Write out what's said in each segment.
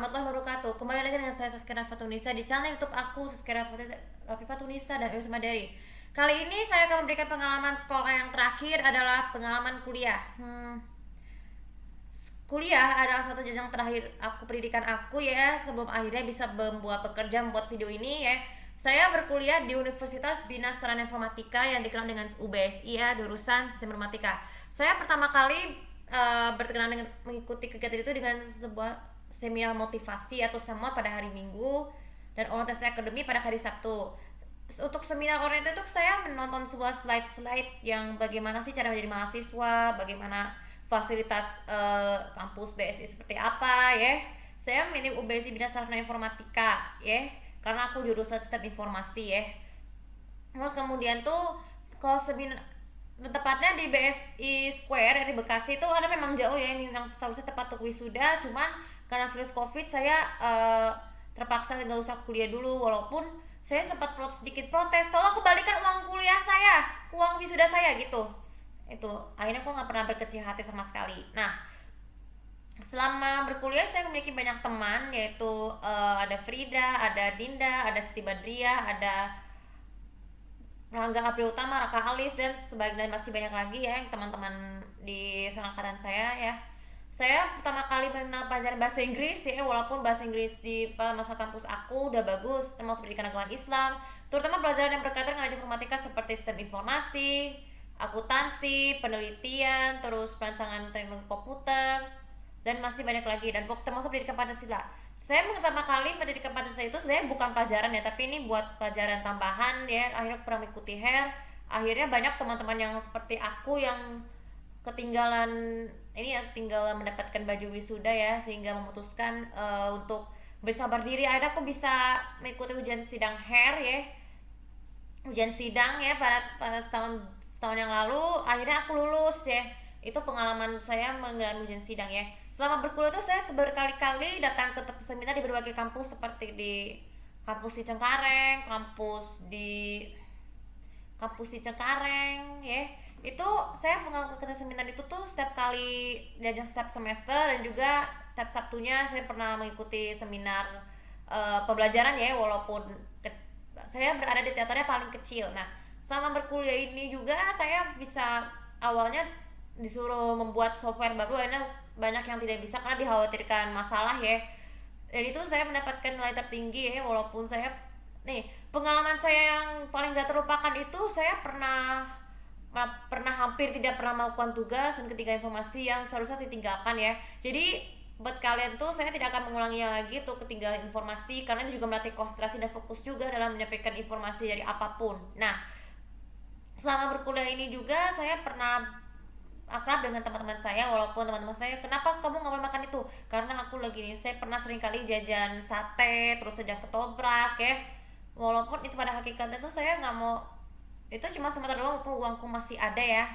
warahmatullahi wabarakatuh. Kembali lagi dengan saya Saskia Rafatunisa di channel YouTube aku Saskia Rafatunisa dan Yusuf Madari. Kali ini saya akan memberikan pengalaman sekolah yang terakhir adalah pengalaman kuliah. Kuliah adalah satu jenjang terakhir pendidikan aku ya, sebelum akhirnya bisa membuat video ini ya. Saya berkuliah di Universitas Bina Sarana Informatika yang dikenal dengan UBSI ya, jurusan Sistem Informatika. Saya pertama kali berkenalan dengan mengikuti kegiatan itu dengan sebuah seminar motivasi atau semua pada hari Minggu dan orientasi akademi pada hari Sabtu. Untuk seminar orientasi itu saya menonton sebuah slide yang bagaimana sih cara menjadi mahasiswa, bagaimana fasilitas kampus BSI seperti apa ya. Saya memilih UBSI Bina Sarana Informatika ya, karena aku jurusan sistem informasi ya. Terus kemudian tuh kalau seminar tepatnya di BSI Square ya, di Bekasi itu ada memang jauh ya, ini yang seharusnya tepat untuk wisuda, cuman karena virus covid saya terpaksa nggak usah kuliah dulu, walaupun saya sempat sedikit protes, tolong kembalikan uang kuliah saya, uang wisuda saya gitu. Itu akhirnya aku nggak pernah berkecil hati sama sekali. Nah, selama berkuliah saya memiliki banyak teman, yaitu ada Frida, ada Dinda, ada Siti Badriah, ada Rangga April Utama, Raka Alif, dan sebagian masih banyak lagi ya teman-teman di seangkatan saya ya. Saya pertama kali mengenal pelajaran bahasa Inggris ya, walaupun bahasa Inggris di masa kampus aku udah bagus, termasuk pendidikan agama Islam, terutama pelajaran yang berkaitan dengan informatika seperti sistem informasi, akuntansi, penelitian, terus perancangan teknologi komputer, dan masih banyak lagi, dan termasuk pendidikan Pancasila. Saya pertama kali pendidikan Pancasila itu sebenarnya bukan pelajaran ya, tapi ini buat pelajaran tambahan ya. Akhirnya aku pernah mengikuti HER. Akhirnya banyak teman-teman yang seperti aku yang ketinggalan mendapatkan baju wisuda ya, sehingga memutuskan untuk bersabar diri. Akhirnya aku bisa mengikuti ujian sidang HER ya, ujian sidang ya pada setahun yang lalu. Akhirnya aku lulus ya. Itu pengalaman saya menjalani ujian sidang ya. Selama berkuliah itu saya berkali-kali datang ke seminar di berbagai kampus, seperti di kampus di Cengkareng, kampus di Cengkareng ya. Itu saya mengikuti seminar itu tuh setiap kali diajak setiap semester, dan juga setiap Sabtunya saya pernah mengikuti seminar pembelajaran ya, walaupun saya berada di teaternya paling kecil. Nah, selama berkuliah ini juga saya bisa awalnya disuruh membuat software baru, akhirnya banyak yang tidak bisa karena dikhawatirkan masalah ya. Dan itu saya mendapatkan nilai tertinggi ya, walaupun pengalaman saya yang paling gak terlupakan itu saya pernah hampir tidak pernah melakukan tugas dan ketiga informasi yang seharusnya ditinggalkan ya. Jadi buat kalian tuh saya tidak akan mengulanginya lagi tuh ketinggalan informasi, karena itu juga melatih konsentrasi dan fokus juga dalam menyampaikan informasi dari apapun. Nah, selama berkuliah ini juga saya pernah akrab dengan teman-teman saya, walaupun teman-teman saya, kenapa kamu nggak boleh makan itu, karena aku lagi nih, saya pernah sering kali jajan sate, terus jajan ketoprak ya, walaupun itu pada hakikatnya tuh saya nggak mau, itu cuma sebentar doang, uangku masih ada ya,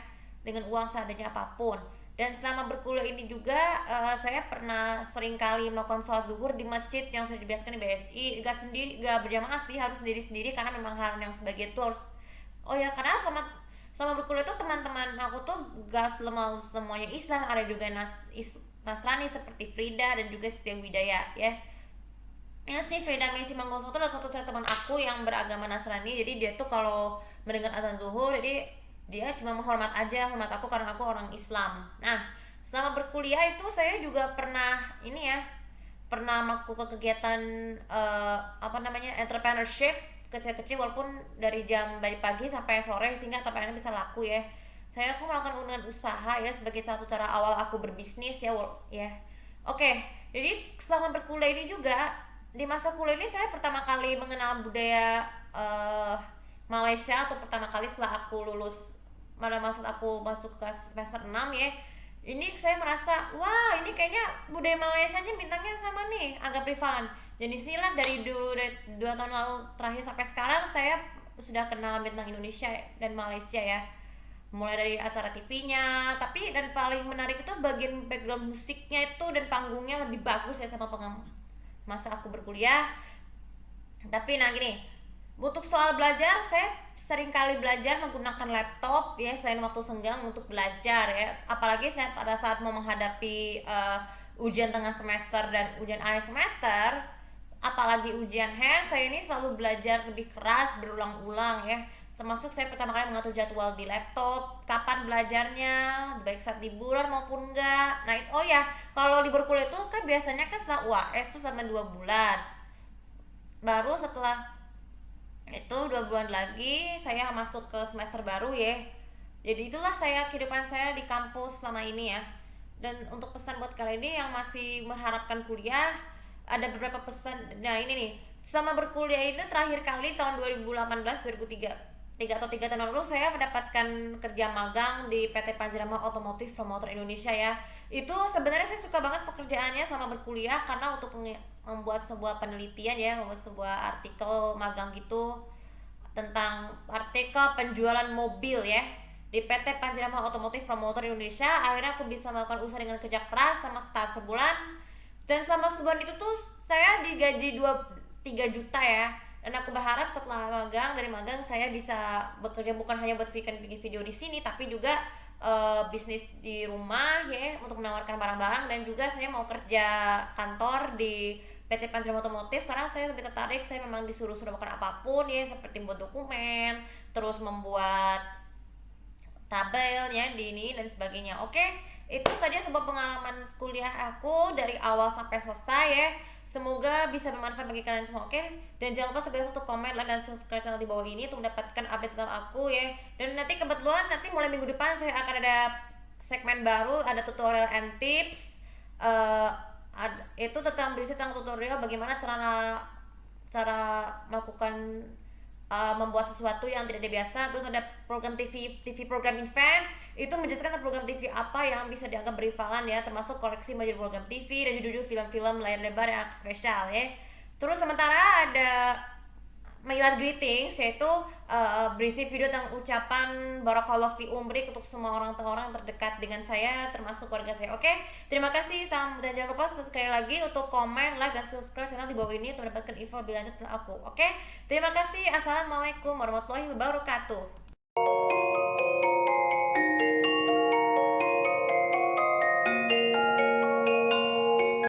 dengan uang seadanya apapun. Dan selama berkuliah ini juga saya pernah sering kali melakukan sholat zuhur di masjid yang sudah dibiasakan di BSI, gak berjamaah sih, harus sendiri-sendiri, karena memang hal yang sebagian itu harus, karena sama berkuliah tuh teman-teman aku tuh gak semuanya Islam, ada juga Nasrani seperti Frida dan juga Setia Widaya ya. Ya sih, Frida Messi Manggoso tuh adalah satu teman aku yang beragama Nasrani, jadi dia tuh kalau mendengar azan zuhur, jadi dia cuma hormat aku karena aku orang Islam. Nah, selama berkuliah itu saya juga pernah melakukan kegiatan entrepreneurship kecil-kecil, walaupun dari pagi sampai sore, sehingga tapaknya bisa laku ya. Aku melakukan undangan usaha ya, sebagai satu cara awal aku berbisnis ya. Oke, jadi selama berkuliah ini juga, di masa kuliah ini saya pertama kali mengenal budaya Malaysia, atau pertama kali setelah aku lulus, pada masa aku masuk ke semester 6 ya. Ini saya merasa, wah ini kayaknya budaya Malaysia nya bintangnya sama nih, agak prevalan. Dan disinilah dari 2 tahun lalu terakhir sampai sekarang saya sudah kenal bintang Indonesia dan Malaysia ya, mulai dari acara TV-nya, dan paling menarik itu bagian background musiknya itu, dan panggungnya lebih bagus ya sama masa aku berkuliah. Tapi gini, untuk soal belajar, saya sering kali belajar menggunakan laptop ya, selain waktu senggang untuk belajar ya. Apalagi saya pada saat mau menghadapi ujian tengah semester dan ujian akhir semester, apalagi ujian akhir, saya ini selalu belajar lebih keras berulang-ulang ya. Termasuk saya pertama kali mengatur jadwal di laptop, kapan belajarnya, baik saat liburan maupun enggak. Nah, oh ya, kalau libur kuliah itu kan biasanya kan setelah UAS tuh sama 2 bulan. Baru setelah itu 2 bulan lagi saya masuk ke semester baru ya. Jadi itulah saya kehidupan saya di kampus selama ini ya. Dan untuk pesan buat kalian ini yang masih mengharapkan kuliah, ada beberapa pesan. Nah ini nih, selama berkuliah ini terakhir kali tahun 2018 2003 atau 3 tahun lalu saya mendapatkan kerja magang di PT Panjrama Otomotif Promotor Indonesia ya. Itu sebenarnya saya suka banget pekerjaannya sama berkuliah karena untuk membuat sebuah penelitian ya, membuat sebuah artikel magang gitu tentang artikel penjualan mobil ya di PT Panjrama Otomotif Promotor Indonesia. Akhirnya aku bisa melakukan usaha dengan kerja keras sama setahun sebulan, dan selama sebulan itu tuh saya digaji 3 juta ya. Dan aku berharap setelah magang, dari magang saya bisa bekerja bukan hanya buat bikin video di sini, tapi juga bisnis di rumah ya, untuk menawarkan barang-barang. Dan juga saya mau kerja kantor di PT Panjrama Otomotif karena saya lebih tertarik. Saya memang disuruh melakukan apapun ya, seperti membuat dokumen, terus membuat tabel ya di ini dan sebagainya. Oke, itu saja sebuah pengalaman kuliah aku dari awal sampai selesai ya. Semoga bisa bermanfaat bagi kalian semua. Oke, dan jangan lupa segera satu komen, like, dan subscribe channel di bawah ini untuk mendapatkan update tentang aku ya. Dan nanti kebetulan nanti mulai minggu depan saya akan ada segmen baru, ada tutorial and tips. Itu berisi tentang tutorial bagaimana cara melakukan membuat sesuatu yang tidak biasa. Terus ada program TV program Invents, itu menjelaskan tentang program TV apa yang bisa dianggap berivalan ya, termasuk koleksi menjadi program TV dan judul film-film layar lebar yang spesial ya. Terus sementara ada Mailar Greetings, yaitu berisi video tentang ucapan Barakallahu fi umrik untuk semua orang terdekat dengan saya, termasuk keluarga saya. Oke, terima kasih, dan jangan lupa sekali lagi untuk komen, like, dan subscribe channel di bawah ini untuk mendapatkan info lebih lanjut tentang aku. Oke, terima kasih. Assalamualaikum warahmatullahi wabarakatuh.